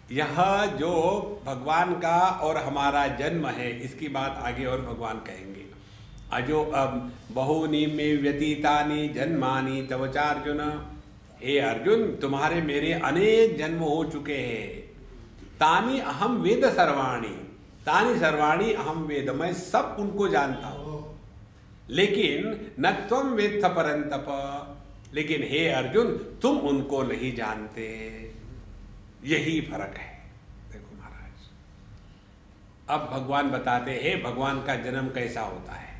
यह जो भगवान का और हमारा जन्म है, इसकी बात आगे और भगवान कहेंगे। अजो बहुनी में व्यतीतानि जन्मानि तव चार्जुन, हे अर्जुन तुम्हारे मेरे अनेक जन्म हो चुके हैं। तानि अहम वेद सर्वाणी, तानि सर्वाणी अहम वेद, मैं सब उनको जानता हूं। लेकिन न त्वं वेत्थ परंतप, लेकिन हे अर्जुन तुम उनको नहीं जानते। यही फर्क है। देखो महाराज, अब भगवान बताते हैं भगवान का जन्म कैसा होता है,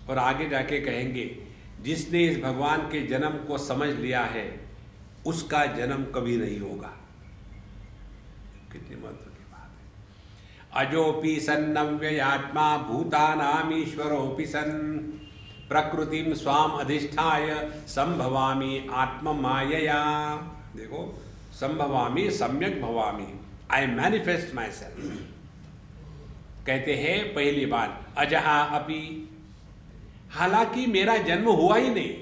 और आगे जाके कहेंगे जिसने इस भगवान के जन्म को समझ लिया है उसका जन्म कभी नहीं होगा। कितनी महत्व की बात है। अजोपि सन्नव्ययात्मा भूतानाम ईश्वरोपि सन्, प्रकृतिम स्वाम अधिष्ठाय संभवामि आत्म मायया। देखो, संभवामि सम्यक भवामि, आई मैनिफेस्ट माई सेल्फ। कहते हैं पहली बात अजहा अपि, हालांकि मेरा जन्म हुआ ही नहीं।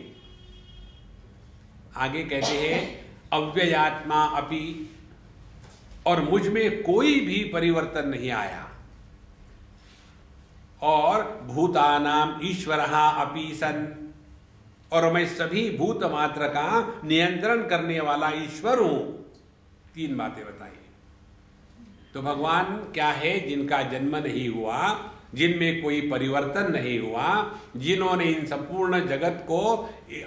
आगे कहते हैं अव्ययात्मा अपि, और मुझ में कोई भी परिवर्तन नहीं आया। और भूतानाम ईश्वरः अपि सन्, और मैं सभी भूत मात्र का नियंत्रण करने वाला ईश्वर हूं। तीन बातें बताई। तो भगवान क्या है? जिनका जन्म नहीं हुआ, जिनमें कोई परिवर्तन नहीं हुआ, जिन्होंने इन संपूर्ण जगत को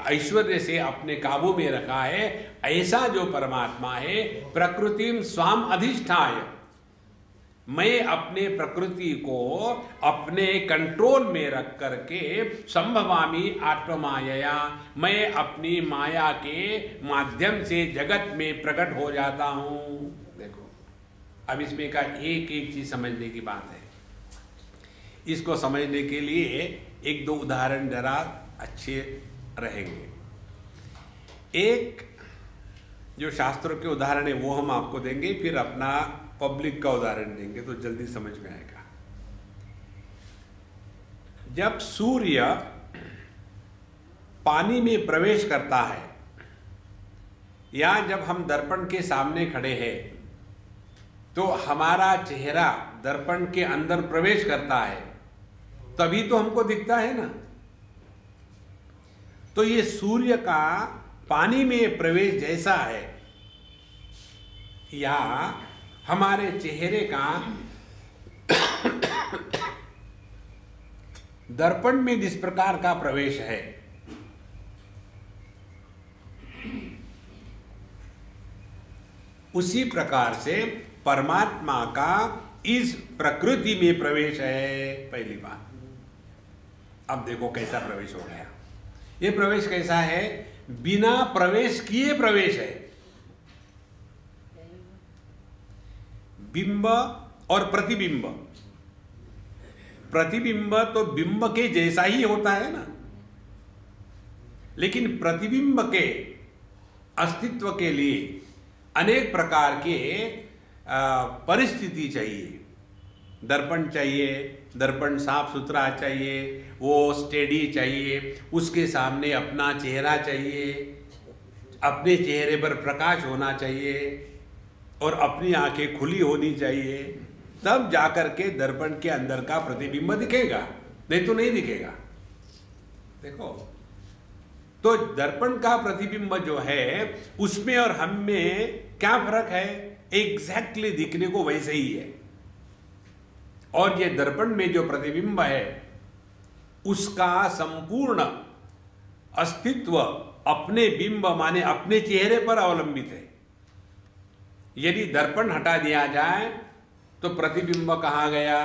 ऐश्वर्य से अपने काबू में रखा है, ऐसा जो परमात्मा है। प्रकृतिम स्वाम अधिष्ठाय, मैं अपने प्रकृति को अपने कंट्रोल में रख करके संभवामि आत्ममायया, मैं अपनी माया के माध्यम से जगत में प्रकट हो जाता हूं। देखो, अब इसमें का एक एक चीज समझने की बात है। इसको समझने के लिए एक दो उदाहरण जरा अच्छे रहेंगे। एक जो शास्त्रों के उदाहरण है वो हम आपको देंगे, फिर अपना पब्लिक का उदाहरण देंगे तो जल्दी समझ में आएगा। जब सूर्य पानी में प्रवेश करता है, या जब हम दर्पण के सामने खड़े हैं तो हमारा चेहरा दर्पण के अंदर प्रवेश करता है, तभी तो हमको दिखता है ना। तो ये सूर्य का पानी में प्रवेश जैसा है, या हमारे चेहरे का दर्पण में जिस प्रकार का प्रवेश है, उसी प्रकार से परमात्मा का इस प्रकृति में प्रवेश है। पहली बात। अब देखो कैसा प्रवेश हो गया। ये प्रवेश कैसा है? बिना प्रवेश किए प्रवेश है। बिंब और प्रतिबिंब, प्रतिबिंब तो बिंब के जैसा ही होता है ना, लेकिन प्रतिबिंब के अस्तित्व के लिए अनेक प्रकार के परिस्थिति चाहिए। दर्पण चाहिए, दर्पण साफ सुथरा चाहिए, वो स्टेडी चाहिए, उसके सामने अपना चेहरा चाहिए, अपने चेहरे पर प्रकाश होना चाहिए, और अपनी आंखें खुली होनी चाहिए, तब जाकर के दर्पण के अंदर का प्रतिबिंब दिखेगा, नहीं तो नहीं दिखेगा। देखो, तो दर्पण का प्रतिबिंब जो है उसमें और हम में क्या फर्क है? एग्जैक्टली दिखने को वैसे ही है। और ये दर्पण में जो प्रतिबिंब है उसका संपूर्ण अस्तित्व अपने बिंब माने अपने चेहरे पर अवलंबित है। यदि दर्पण हटा दिया जाए तो प्रतिबिंब कहां गया?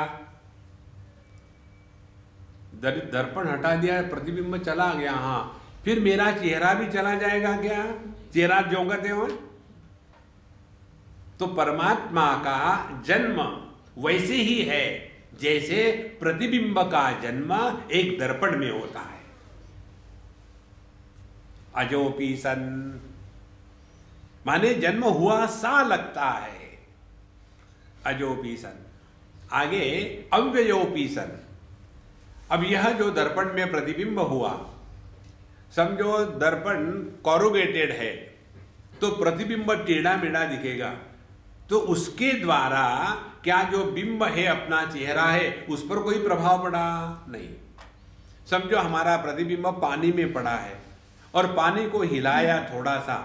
दर्पण हटा दिया, प्रतिबिंब चला गया। हाँ, फिर मेरा चेहरा भी चला जाएगा क्या? चेहरा जोंगते हो। तो परमात्मा का जन्म वैसे ही है जैसे प्रतिबिंब का जन्म एक दर्पण में होता है। अजोपि सन माने जन्म हुआ सा लगता है। अजोपि सन। आगे अव्ययोपि सन। अब यह जो दर्पण में प्रतिबिंब हुआ, समझो दर्पण कॉरुगेटेड है तो प्रतिबिंब टेढ़ा मेढ़ा दिखेगा, तो उसके द्वारा क्या जो बिंब है अपना चेहरा है उस पर कोई प्रभाव पड़ा? नहीं। समझो हमारा प्रतिबिंब पानी में पड़ा है और पानी को हिलाया थोड़ा सा,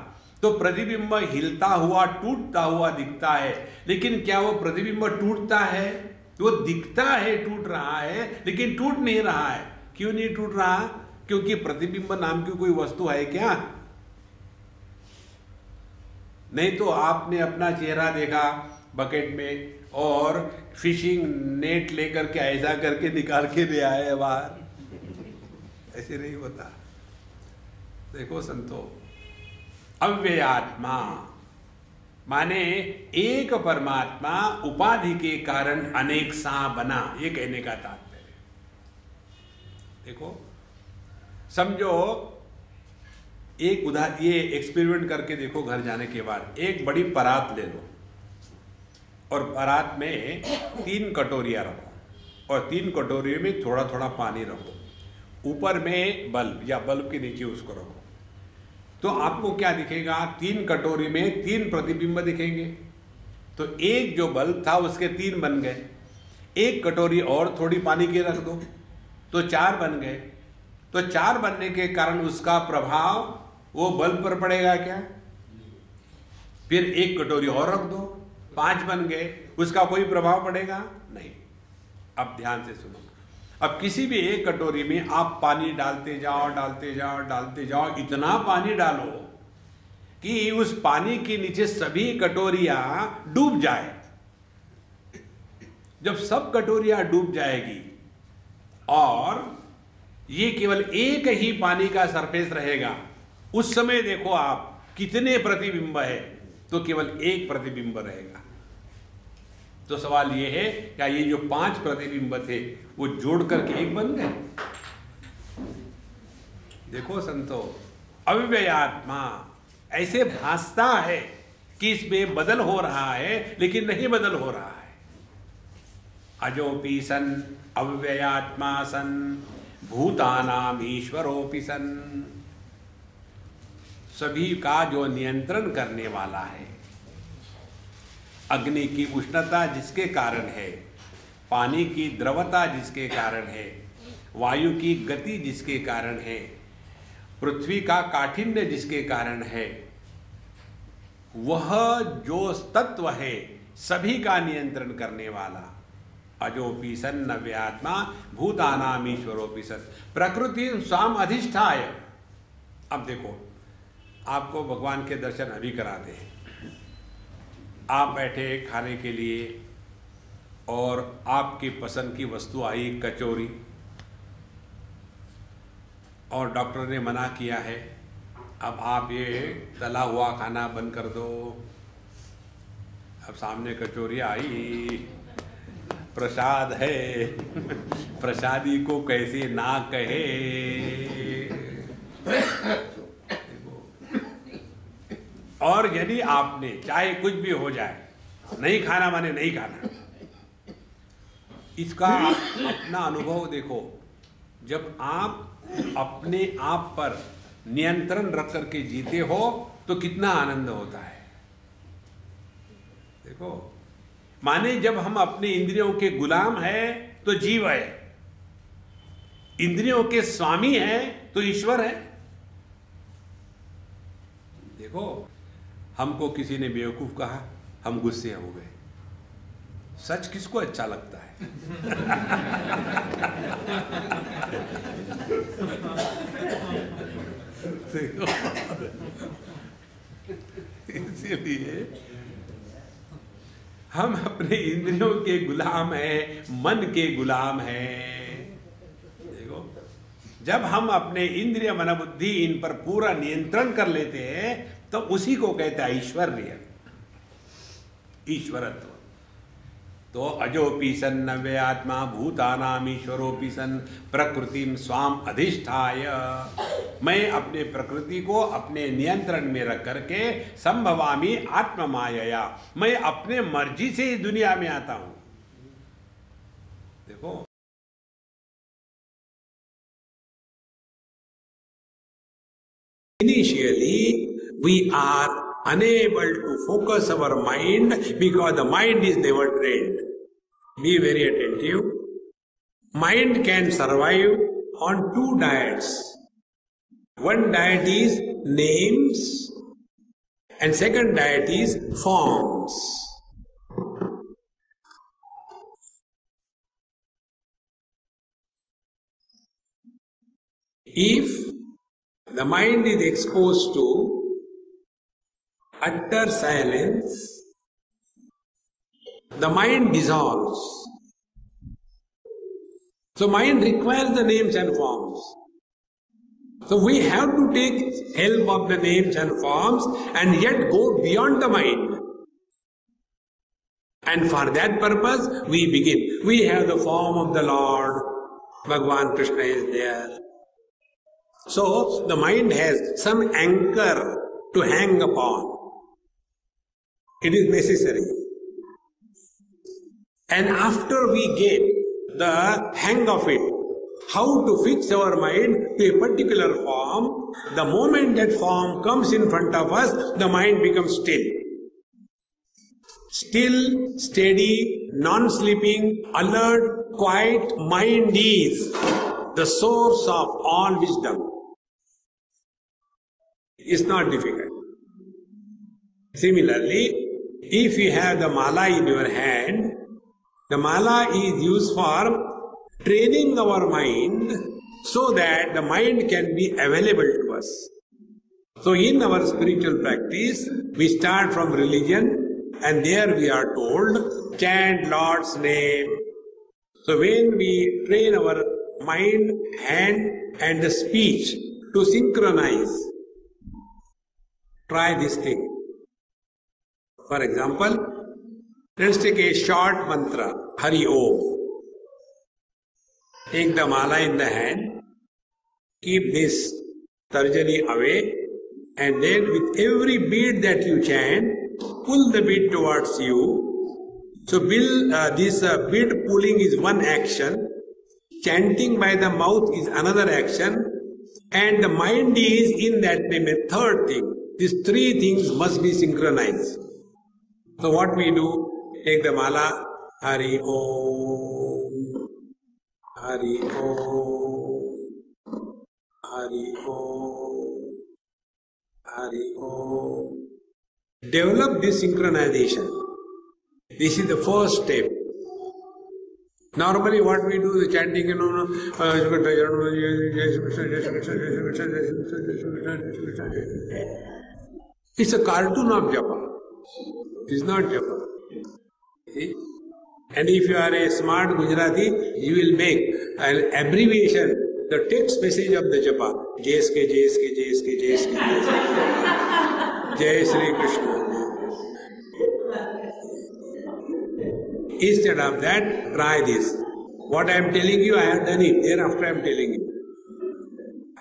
तो प्रतिबिंब हिलता हुआ टूटता हुआ दिखता है, लेकिन क्या वो प्रतिबिंब टूटता है? वो दिखता है टूट रहा है, लेकिन टूट नहीं रहा है। क्यों नहीं टूट रहा? क्योंकि प्रतिबिंब नाम की कोई वस्तु है क्या? नहीं तो आपने अपना चेहरा देखा बकेट में और फिशिंग नेट लेकर के ऐसा करके निकाल के ले आए बाहर, ऐसे नहीं होता। देखो संतो, अव्ययात्मा माने एक परमात्मा उपाधि के कारण अनेक सा बना, ये कहने का तात्पर्य। देखो समझो एक उदाहरण, ये एक्सपेरिमेंट करके देखो घर जाने के बाद। एक बड़ी परात ले लो और परात में 3 कटोरियां रखो और 3 कटोरियों में थोड़ा थोड़ा पानी रखो, ऊपर में बल्ब या बल्ब के नीचे उसको रखो, तो आपको क्या दिखेगा? 3 कटोरी में 3 प्रतिबिंब दिखेंगे। तो एक जो बल्ब था उसके 3 बन गए, एक कटोरी और थोड़ी पानी की रख दो तो 4 बन गए। तो 4 बनने के कारण उसका प्रभाव वो बल्ब पर पड़ेगा क्या? फिर एक कटोरी और रख दो, 5 बन गए, उसका कोई प्रभाव पड़ेगा? नहीं। अब ध्यान से सुनो, अब किसी भी एक कटोरी में आप पानी डालते जाओ डालते जाओ डालते जाओ, इतना पानी डालो कि उस पानी के नीचे सभी कटोरियां डूब जाए। जब सब कटोरियां डूब जाएगी और ये केवल एक ही पानी का सरफेस रहेगा, उस समय देखो आप कितने प्रतिबिंब है? तो केवल एक प्रतिबिंब रहेगा। तो सवाल ये है, क्या ये जो 5 प्रतिबिंब थे वो जोड़ करके एक बन गए? देखो संतो, अव्ययात्मा ऐसे भासता है कि इसमें बदल हो रहा है, लेकिन नहीं बदल हो रहा है। अजोपि सन अव्ययात्मा सन भूतानाम ईश्वरोपि सन, सभी का जो नियंत्रण करने वाला है। अग्नि की उष्णता जिसके कारण है, पानी की द्रवता जिसके कारण है, वायु की गति जिसके कारण है, पृथ्वी का काठिन्य जिसके कारण है, वह जो तत्व है सभी का नियंत्रण करने वाला। अजोपि सन नव्यात्मा भूतानाम ईश्वरोपि सन प्रकृति स्वाम अधिष्ठाय। अब देखो, आपको भगवान के दर्शन अभी कराते हैं। आप बैठे खाने के लिए और आपकी पसंद की वस्तु आई कचौरी, और डॉक्टर ने मना किया है अब आप ये तला हुआ खाना बंद कर दो। अब सामने कचौरी आई, प्रसाद है, प्रसादी को कैसे ना कहे। और यदि आपने चाहे कुछ भी हो जाए, नहीं खाना माने नहीं खाना, इसका अपना अनुभव देखो। जब आप अपने आप पर नियंत्रण रख करके जीते हो तो कितना आनंद होता है। देखो, माने जब हम अपने इंद्रियों के गुलाम हैं तो जीव है, इंद्रियों के स्वामी हैं तो ईश्वर है। देखो, हमको किसी ने बेवकूफ कहा, हम गुस्से हो गए। सच किसको अच्छा लगता है? इसीलिए हम अपने इंद्रियों के गुलाम हैं, मन के गुलाम हैं। देखो, जब हम अपने इंद्रिय मन बुद्धि इन पर पूरा नियंत्रण कर लेते हैं तो उसी को कहते हैं ऐश्वर्य, ईश्वरत्व। तो अजोपि सन नव्यात्मा भूतानाम ईश्वरोपि सन प्रकृतिम स्वाम अधिष्ठाय। मैं अपने प्रकृति को अपने नियंत्रण में रख करके संभवामि आत्ममायया, मैं अपने मर्जी से इस दुनिया में आता हूं। देखो, initially we are unable to focus our mind because the mind is never trained. Be very attentive. Mind can survive on two diets. One diet is names and second diet is forms. If the mind is exposed to utter silence, the mind dissolves. So mind requires the names and forms. So we have to take help of the names and forms and yet go beyond the mind. And for that purpose we begin. We have the form of the Lord. Bhagavan Krishna is there. So the mind has some anchor to hang upon. It is necessary. And after we get the hang of it, how to fix our mind to a particular form, the moment that form comes in front of us, the mind becomes still. Still, steady, non-sleeping, alert, quiet mind is the source of all wisdom. It's not difficult. Similarly, if you have the mala in your hand, the mala is used for training our mind so that the mind can be available to us. So in our spiritual practice, we start from religion and there we are told, chant Lord's name. So when we train our mind, hand and the speech to synchronize, try this thing. For example, let's take a short mantra, Hari Om. Take the mala in the hand, keep this tarjani away, and then with every beat that you chant, pull the beat towards you. So this beat pulling is one action, chanting by the mouth is another action, and the mind is in that third thing. These three things must be synchronized. So what we do, take the mala, Hari Om, Hari Om, Hari Om, Hari Om. Develop this synchronization. This is the first step. Normally what we do, the chanting, it's a cartoon of japa. It's not japa. See? And if you are a smart Gujarati, you will make an abbreviation, the text message of the japa. JSK, JSK, JSK, JSK, JSK. Jai Sri Krishna. Instead of that, try this. What I am telling you, I have done it. Thereafter I am telling you.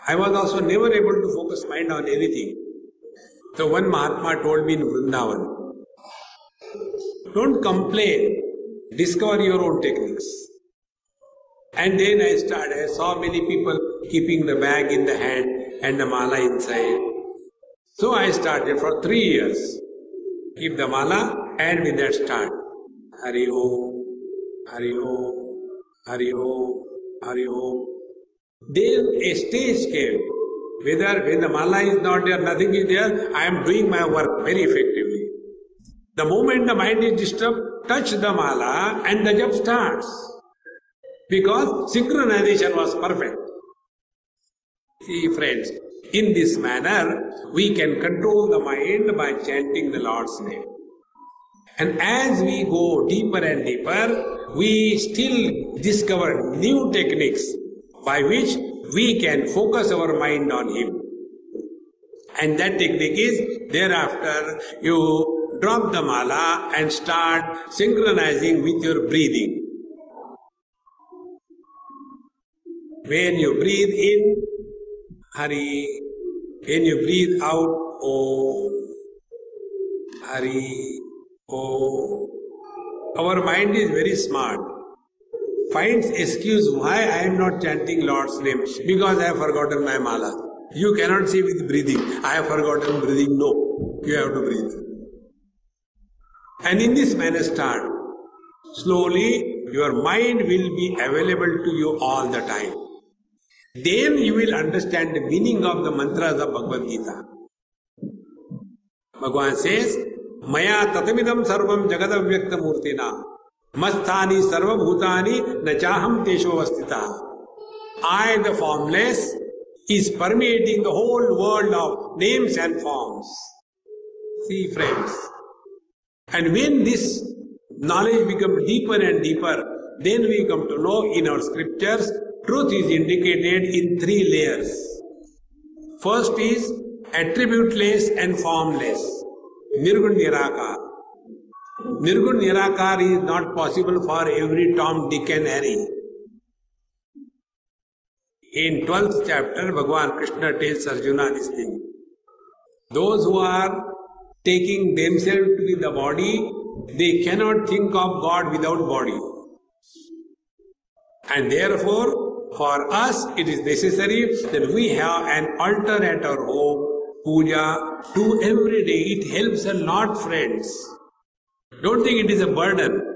I was also never able to focus mind on anything. So one Mahatma told me in Vrindavan, don't complain, discover your own techniques. And then I saw many people keeping the bag in the hand and the mala inside. So I started for 3 years. Keep the mala and with that start. Hari Om, Hari Om, Hari Om, Hari Om. Then a stage came. When the mala is not there, nothing is there, I am doing my work very effectively. The moment the mind is disturbed, touch the mala and the jap starts. Because synchronization was perfect. See friends, in this manner, we can control the mind by chanting the Lord's name. And as we go deeper and deeper, we still discover new techniques by which we can focus our mind on Him. And that technique is, thereafter, you drop the mala and start synchronizing with your breathing. When you breathe in, Hari. When you breathe out, Om. Hari. Om. Our mind is very smart. Finds excuse why I am not chanting Lord's name. Because I have forgotten my mala. You cannot say with breathing, I have forgotten breathing. No. You have to breathe. And in this manner start. Slowly, your mind will be available to you all the time. Then you will understand the meaning of the mantras of Bhagavad Gita. Bhagavan says, Maya tatamidam sarvam jagadavyakta murtina masthani sarva bhutani nachaham tesho vastita. I, the formless, is permeating the whole world of names and forms. See, friends. And when this knowledge becomes deeper and deeper, then we come to know in our scriptures, truth is indicated in 3 layers. First is attributeless and formless. Nirgun Nirakar. Nirgun Nirakar is not possible for every Tom, Dick and Harry. In 12th chapter, Bhagavan Krishna tells Arjuna this thing. Those who are taking themselves to be the body, they cannot think of God without body. And therefore, for us, it is necessary that we have an altar at our home, puja, do every day. It helps a lot, friends. Don't think it is a burden.